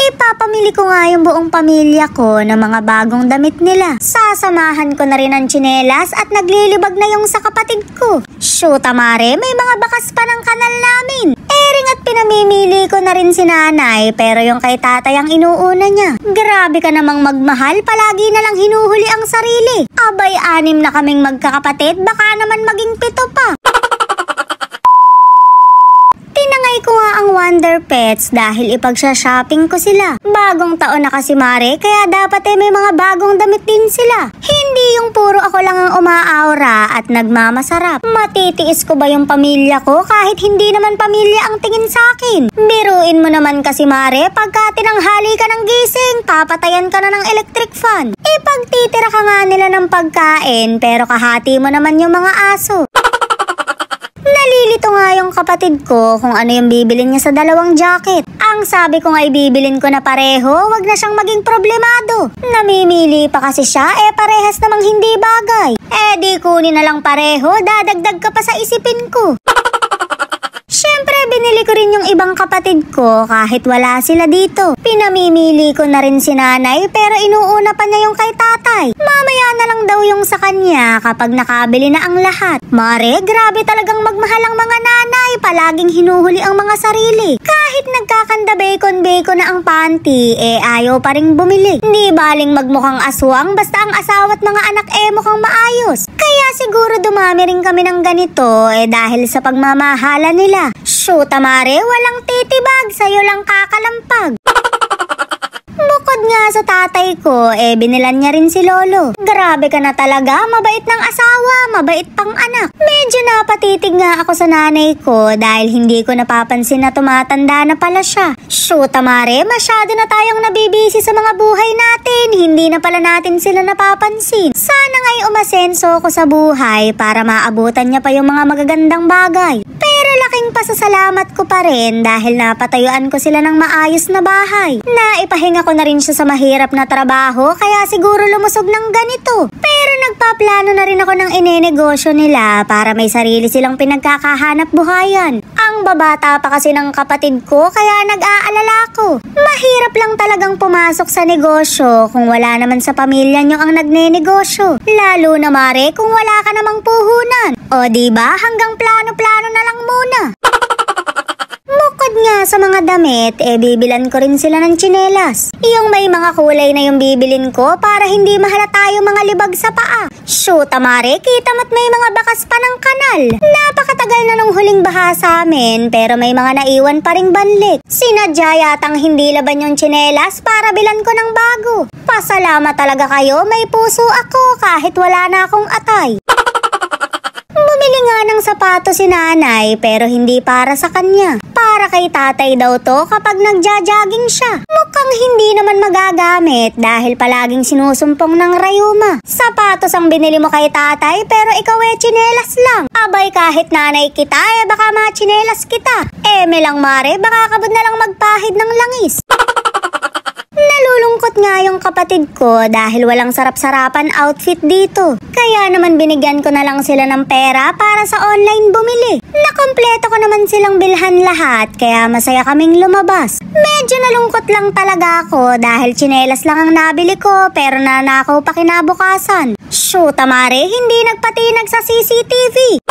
Ipapamili ko nga yung buong pamilya ko ng mga bagong damit nila. Sasamahan ko na rin ang tsinelas at naglilibag na yung sa kapatid ko. Shoot, Mare, may mga bakas pa ng kanal namin. Ering at pinamimili ko na rin si nanay, pero yung kay tatay ang inuuna niya. Grabe ka namang magmahal, palagi na lang hinuhuli ang sarili. Abay, 6 na kaming magkakapatid, baka naman maging 7 pa. Tinangay ko nga ang Wonder Pets dahil ipagsa-shopping ko sila. Bagong taon na kasi, Mare, kaya dapat may mga bagong damit din sila. Hindi yung puro ako lang ang umaaura at nagmamasarap. Matitiis ko ba yung pamilya ko kahit hindi naman pamilya ang tingin sa akin? Biruin mo naman kasi, Mare, pagka tinanghali ka ng gising, papatayan ka na ng electric fan. Ipagtitira ka nga nila ng pagkain pero kahati mo naman yung mga aso. Nalilito nga yung kapatid ko kung ano yung bibilin niya sa 2 jacket. Ang sabi ko nga ibibilin ko na pareho, wag na siyang maging problemado. Namimili pa kasi siya, parehas namang hindi bagay. Di kunin na lang pareho, dadagdag ka pa sa isipin ko. Siyempre, binili ko rin yung ibang kapatid ko kahit wala sila dito. Pinamimili ko na rin si nanay pero inuuna pa niya yung kay tatay. Mamaya na lang daw yung sa kanya kapag nakabili na ang lahat. Mare, grabe talagang magmahal ang mga nanay. Palaging hinuhuli ang mga sarili. Kahit nagkakanda bacon na ang panty, ayaw pa ring bumili. Hindi baling magmukhang aswang basta ang asawa at mga anak mukhang maayos. Kaya siguro dumami rin kami ng ganito dahil sa pagmamahala nila. Shoot, Mare, walang titibag, sa'yo lang kakalampag. Bukod nga sa tatay ko, binilan niya rin si Lolo. Grabe ka na talaga, mabait ng asawa, mabait pang anak. Medyo napatitig nga ako sa nanay ko dahil hindi ko napapansin na tumatanda na pala siya. Shoot, Mare, masyado na tayong nabibisi sa mga buhay natin, hindi na pala natin sila napapansin. Sana nga'y umasenso ko sa buhay para maabutan niya pa yung mga magagandang bagay. Pero laking pasasalamat ko pa rin dahil napatayuan ko sila ng maayos na bahay. Naipahinga ko na rin siya sa mahirap na trabaho kaya siguro lumusog ng ganito. Pero nagpaplano na rin ako ng inenegosyo nila para may sarili silang pinagkakahanap buhayan. Ang babata pa kasi ng kapatid ko kaya nag-aalala ko. Mahirap lang talagang pumasok sa negosyo kung wala naman sa pamilya nyo ang nagnenegosyo. Lalo na, Mare, kung wala ka namang puhunan. O diba, hanggang plano-plano na lang muna. Bukod nga sa mga damit, bibilan ko rin sila ng tsinelas. Yung may mga kulay na yung bibilin ko para hindi mahalata yung mga libag sa paa. Shoot, Mare, kita mo't may mga bakas pa ng kanal. Napakatagal na nung huling baha sa amin pero may mga naiwan pa ring banlik. Sinadya yatang hindi laban yung tsinelas para bilan ko ng bago. Pasalamat talaga kayo, may puso ako kahit wala na akong atay. Bumili nga ng sapato si nanay pero hindi para sa kanya. Para kay tatay daw to kapag nagja-jogging siya. Mukhang hindi naman magagamit dahil palaging sinusumpong ng rayuma. Sapatos ang binili mo kay tatay pero ikaw tsinelas lang. Abay kahit nanay kita baka matsinelas kita. Lang, Mare, baka kabod na lang magpahid ng langis. Nalulungkot nga yung kapatid ko dahil walang sarap-sarapan outfit dito. Kaya naman binigyan ko na lang sila ng pera para sa online bumili. Nakompleto ko naman silang bilhan lahat kaya masaya kaming lumabas. Medyo nalungkot lang talaga ako dahil tsinelas lang ang nabili ko pero nanakaw pa kinabukasan. Shoot, Mare, hindi nagpatinag sa CCTV.